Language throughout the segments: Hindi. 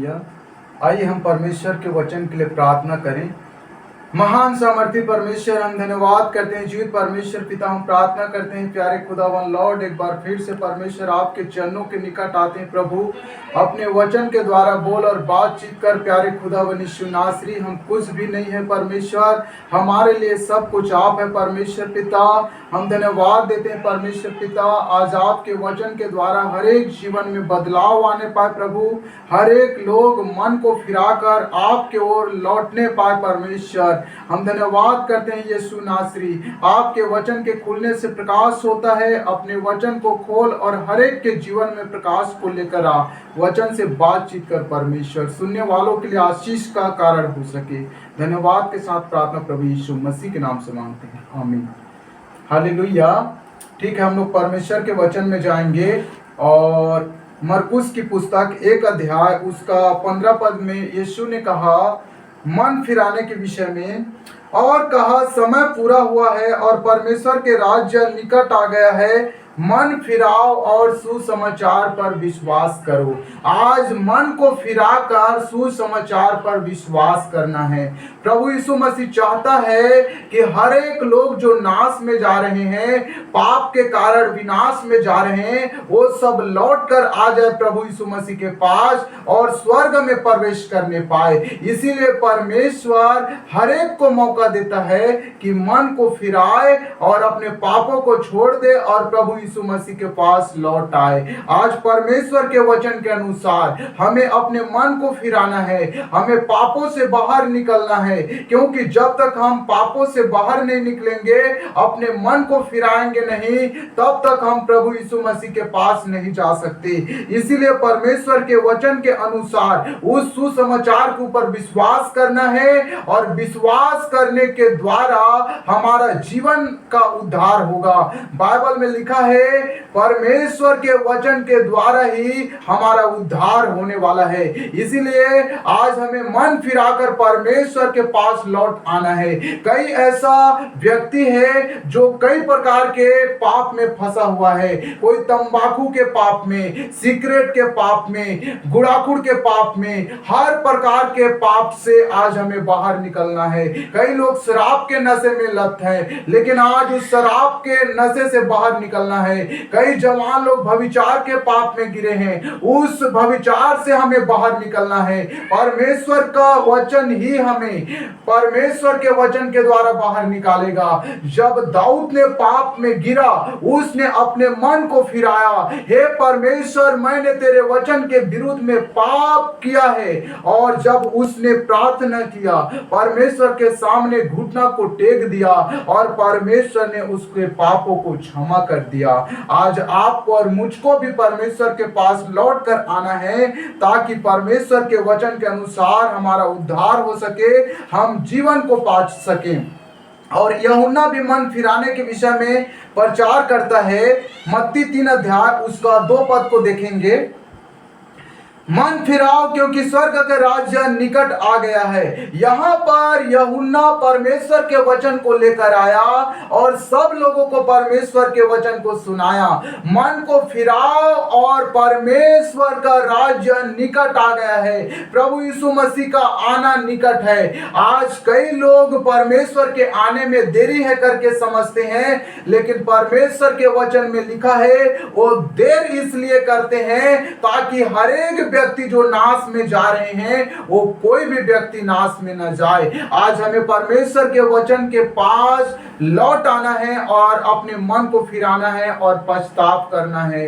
हालेलुया। आइए हम परमेश्वर के वचन के लिए प्रार्थना करें। महान सामर्थी परमेश्वर, हम धन्यवाद करते हैं जीवित परमेश्वर पिता, हम प्रार्थना करते हैं प्यारे खुदावन लॉर्ड, एक बार फिर से परमेश्वर आपके चरणों के निकट आते हैं प्रभु, अपने वचन के द्वारा बोल और बातचीत कर प्यारे खुदावन यीशु नासरी। हम कुछ भी नहीं है परमेश्वर, हमारे लिए सब कुछ आप है परमेश्वर पिता। हम धन्यवाद देते हैं परमेश्वर पिता, आज आपके वचन के द्वारा हर एक जीवन में बदलाव आने पाए प्रभु, हर एक लोग मन को फिराकर आपके ओर लौटने पाए परमेश्वर। हम धन्यवाद करते हैं यीशु नासरी, आपके वचन के खुलने से प्रकाश होता है। अपने वचन को खोल और हर एक के जीवन में प्रकाश को लेकर आ, वचन से बातचीत कर परमेश्वर, सुनने वालों के लिए आशीष का कारण हो सके। धन्यवाद के साथ प्रार्थना प्रभु यीशु मसीह के नाम से मांगते हैं, आमीन। हालेलुया। ठीक है, हम लोग परमेश्वर के वचन में जाएंगे और मरकुस की पुस्तक 1 अध्याय उसका 15 पद में यीशु ने कहा मन फिराने के विषय में, और कहा समय पूरा हुआ है और परमेश्वर के राज्य निकट आ गया है, मन फिराओ और सुसमाचार पर विश्वास करो। आज मन को फिराकर सुसमाचार पर विश्वास करना है। प्रभु यीशु मसीह चाहता है कि हर एक लोग जो नाश में जा रहे हैं, पाप के कारण विनाश में जा रहे हैं, वो सब लौट कर आ जाए प्रभु यीशु मसीह के पास और स्वर्ग में प्रवेश करने पाए। इसीलिए परमेश्वर हर एक को मौका देता है कि मन को फिराए और अपने पापों को छोड़ दे और प्रभु यीशु मसीह के पास लौट आए। आज परमेश्वर के वचन के अनुसार हमें अपने मन को फिराना है, हमें पापों से बाहर निकलना है, क्योंकि जब तक हम पापों से बाहर नहीं निकलेंगे, अपने मन को फिराएंगे नहीं, तब तक हम प्रभु यीशु मसीह के पास नहीं जा सकते। इसीलिए परमेश्वर के वचन के अनुसार उस सुसमाचार के ऊपर विश्वास करना है और विश्वास करने के द्वारा हमारा जीवन का उद्धार होगा। बाइबल में लिखा है परमेश्वर के वचन के द्वारा ही हमारा उद्धार होने वाला है। इसीलिए आज हमें मन फिराकर परमेश्वर के पास लौट आना है। कई ऐसा व्यक्ति है जो कई प्रकार के पाप में फंसा हुआ है, कोई तंबाकू के पाप में, सिगरेट के पाप में, गुड़ाखुड़ के पाप में, हर प्रकार के पाप से आज हमें बाहर निकलना है। कई लोग शराब के नशे में लत हैं, लेकिन आज उस शराब के नशे से बाहर निकलना है। कई जवान लोग भविचार के पाप में गिरे हैं, उस भविचार से हमें बाहर निकलना है। परमेश्वर का वचन ही हमें परमेश्वर के वचन के द्वारा बाहर निकालेगा। जब दाऊद ने पाप में गिरा, उसने अपने मन को फिराया, हे परमेश्वर मैंने तेरे वचन के विरुद्ध में पाप किया है, और जब उसने प्रार्थना किया, परमेश्वर के सामने घुटना को टेक दिया और परमेश्वर ने उसके पापों को क्षमा कर दिया। आज आपको और मुझको भी परमेश्वर के पास लौट कर आना है, ताकि परमेश्वर के वचन के अनुसार हमारा उद्धार हो सके, हम जीवन को पा सकें। और यूहन्ना भी मन फिराने के विषय में प्रचार करता है। मत्ती 3 अध्याय उसका 2 पद को देखेंगे, मन फिराओ क्योंकि स्वर्ग का राज्य निकट आ गया है। यहाँ पर यूहन्ना परमेश्वर के वचन को लेकर आया और सब लोगों को परमेश्वर के वचन को सुनाया। मन को फिराओ और परमेश्वर का राज्य निकट आ गया है। प्रभु यीशु मसीह का आना निकट है। आज कई लोग परमेश्वर के आने में देरी है करके समझते हैं, लेकिन परमेश्वर के वचन में लिखा है वो देर इसलिए करते हैं ताकि हर एक व्यक्ति जो नाश में जा रहे हैं, वो कोई भी व्यक्ति नाश में न जाए। आज हमें परमेश्वर के वचन के पास लौट आना है और अपने मन को फिराना है और पछतावा करना है।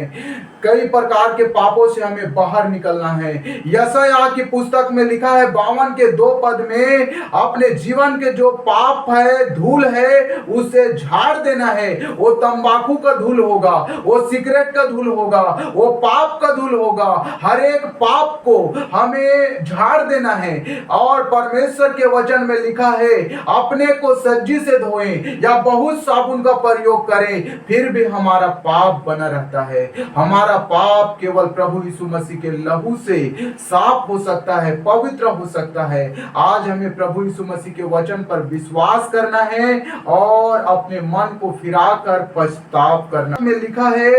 कई प्रकार के पापों से हमें बाहर निकलना है। यशायाह की पुस्तक में लिखा है 52 के 2 पद में, अपने जीवन के जो पाप है, धूल है, उसे झाड़ देना है। वो तंबाकू का धूल होगा, वो सिगरेट का धूल होगा, वो पाप का धूल होगा। हर एक पाप को हमें झाड़ देना है। और परमेश्वर के वचन में लिखा है अपने को सज्जी से धोएं या बहुत साबुन का प्रयोग करें, फिर भी हमारा पाप बना रहता है। हमारा पाप केवल प्रभु यीशु मसीह के लहू से साफ हो सकता है, पवित्र हो सकता है। आज हमें प्रभु यीशु मसीह के वचन पर विश्वास करना है और अपने मन को फिराकर पछतावा करना में लिखा है।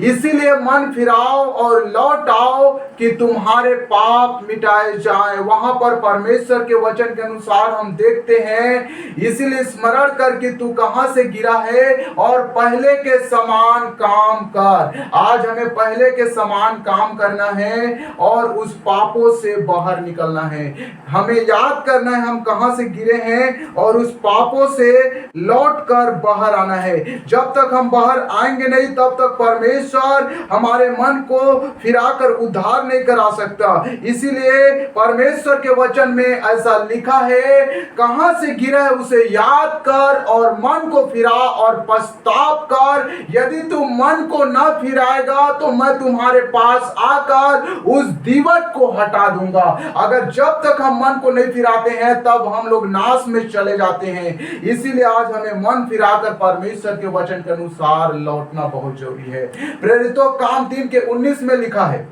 इसीलिए मन फिराओ और लौट आओ कि तुम्हारे पाप मिटाए जाए। वहां पर परमेश्वर के वचन के अनुसार हम देखते हैं, इसलिए स्मरण कर कि तू कहां से गिरा है और पहले के समान काम कर। आज हमें पहले के समान काम करना है और उस पापों से बाहर निकलना है। हमें याद करना है हम कहां से गिरे हैं और उस पापों से लौट कर बाहर आना है। जब तक हम बाहर आएंगे नहीं तब तक परमेश्वर हमारे मन को फिराकर उद्धार नहीं करा सकता। इसीलिए परमेश्वर के वचन में ऐसा लिखा है, कहां से गिरा है उसे याद कर और मन को फिरा और पछताप कर। यदि तू मन को न फिराएगा तो मैं तुम्हारे पास आकर उस दीवट को हटा दूंगा। अगर जब तक हम मन को नहीं फिराते हैं तब हम लोग नाश में चले जाते हैं। इसीलिए आज हमें मन फिराकर परमेश्वर के वचन के अनुसार लौटना बहुत जरूरी है। प्रेरितों काम 3:19 में लिखा है,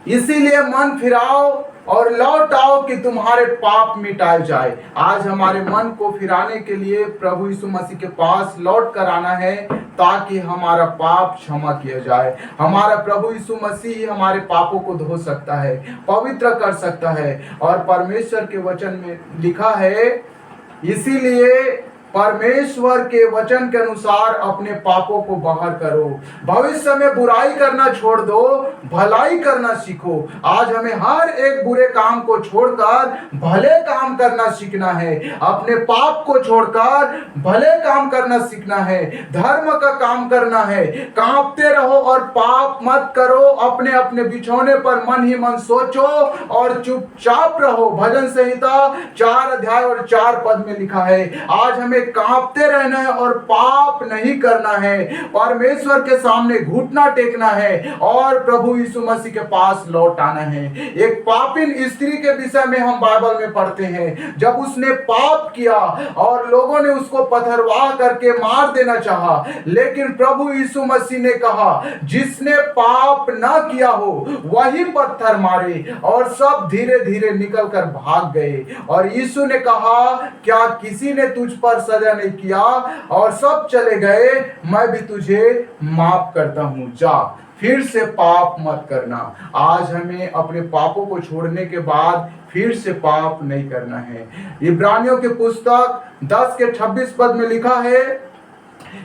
इसीलिए मन फिराओ और लौट आओ कि तुम्हारे पाप मिटाए जाए। आज हमारे मन को फिराने के लिए प्रभु यीशु मसीह के पास लौट कर आना है ताकि हमारा पाप क्षमा किया जाए। हमारा प्रभु यीशु मसीह ही हमारे पापों को धो सकता है, पवित्र कर सकता है। और परमेश्वर के वचन में लिखा है, इसीलिए परमेश्वर के वचन के अनुसार अपने पापों को बाहर करो। भविष्य में बुराई करना छोड़ दो, भलाई करना सीखो। आज हमें हर एक बुरे काम को छोड़कर भले काम करना सीखना है। अपने पाप को छोड़कर भले काम करना सीखना है, धर्म का काम करना है। कांपते रहो और पाप मत करो। अपने अपने बिछौने पर मन ही मन सोचो और चुपचाप रहो। भजन संहिता 4 अध्याय और 4 पद में लिखा है, आज हमें कांपते रहना है और पाप नहीं करना है। परमेश्वर के सामने घुटना टेकना है और प्रभु यीशु मसीह के पास लौट आना है। एक पापिन स्त्री के विषय में हम बाइबल में पढ़ते हैं, जब उसने पाप किया और लोगों ने उसको पथरवाह करके मार देना चाहा, लेकिन प्रभु यीशु मसीह ने कहा, जिसने पाप ना किया हो वही पत्थर मारे, और सब धीरे धीरे निकल कर भाग गए। और यीशु ने कहा, क्या किसी ने तुझ पर सजा नहीं किया? और सब चले गए, मैं भी तुझे माफ करता हूं, जा फिर से पाप मत करना। आज हमें अपने पापों को छोड़ने के बाद फिर से पाप नहीं करना है। इब्रानियों की पुस्तक 10:26 पद में लिखा है,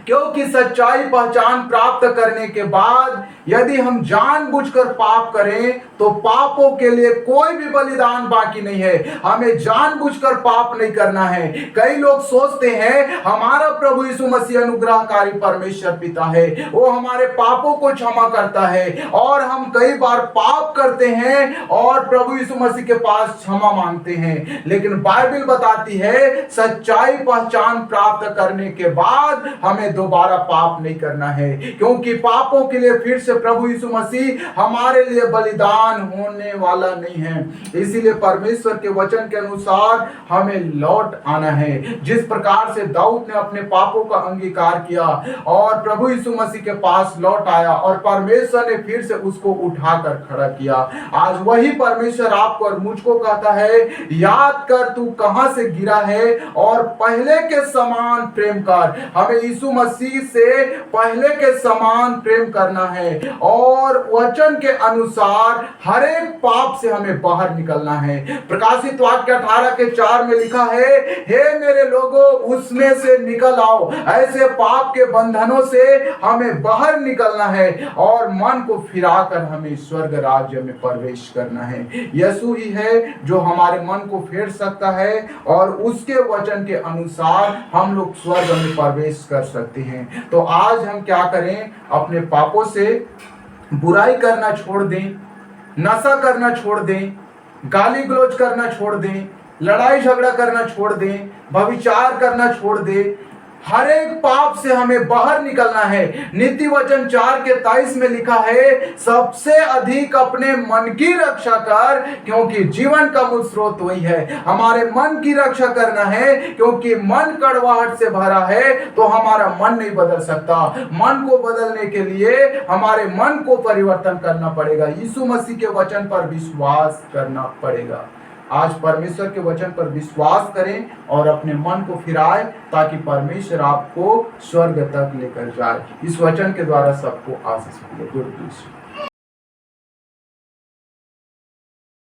क्योंकि सच्चाई पहचान प्राप्त करने के बाद यदि हम जानबूझकर पाप करें तो पापों के लिए कोई भी बलिदान बाकी नहीं है। हमें जानबूझकर पाप नहीं करना है। कई लोग सोचते हैं हमारा प्रभु यीशु मसीह अनुग्रहकारी परमेश्वर पिता है, वो हमारे पापों को क्षमा करता है, और हम कई बार पाप करते हैं और प्रभु यीशु मसीह के पास क्षमा मांगते हैं। लेकिन बाइबल बताती है सच्चाई पहचान प्राप्त करने के बाद हमें दोबारा पाप नहीं करना है, क्योंकि पापों के लिए फिर से प्रभु यीशु मसीह हमारे लिए बलिदान होने वाला नहीं है। इसीलिए परमेश्वर के वचन के अनुसार हमें लौट आना है। जिस प्रकार से दाऊद ने अपने पापों का अंगीकार किया और प्रभु यीशु मसीह के पास लौट आया और परमेश्वर ने फिर से उसको उठाकर खड़ा किया, आज वही परमेश्वर आपको और मुझको कहता है, याद कर तू कहां से गिरा है और पहले के समान प्रेम कर। हमें यीशु मसीह से पहले के समान प्रेम करना है और वचन के अनुसार हर एक पाप से हमें बाहर निकलना है। प्रकाशित वाक्य 18:4 में लिखा है, हे मेरे लोगों उसमें से निकल आओ। ऐसे पाप के बंधनों से हमें बाहर निकलना है और मन को फिराकर हमें स्वर्ग राज्य में प्रवेश करना है। यीशु ही है जो हमारे मन को फेर सकता है और उसके वचन के अनुसार हम लोग स्वर्ग में प्रवेश कर सकते हैं। तो आज हम क्या करें? अपने पापों से बुराई करना छोड़ दें, नशा करना छोड़ दें, गाली गलौज करना छोड़ दें, लड़ाई झगड़ा करना छोड़ दें, व्यभिचार करना छोड़ दें। हर एक पाप से हमें बाहर निकलना है। नीति वचन 4:23 में लिखा है, सबसे अधिक अपने मन की रक्षा कर, क्योंकि जीवन का मूल स्रोत वही है। हमारे मन की रक्षा करना है, क्योंकि मन कड़वाहट से भरा है तो हमारा मन नहीं बदल सकता। मन को बदलने के लिए हमारे मन को परिवर्तन करना पड़ेगा। यीशु मसीह के वचन पर विश्वास करना पड़ेगा। आज परमेश्वर के वचन पर विश्वास करें और अपने मन को फिराएं ताकि परमेश्वर आपको स्वर्ग तक लेकर जाए। इस वचन के द्वारा सबको आशीष मिले। Good news.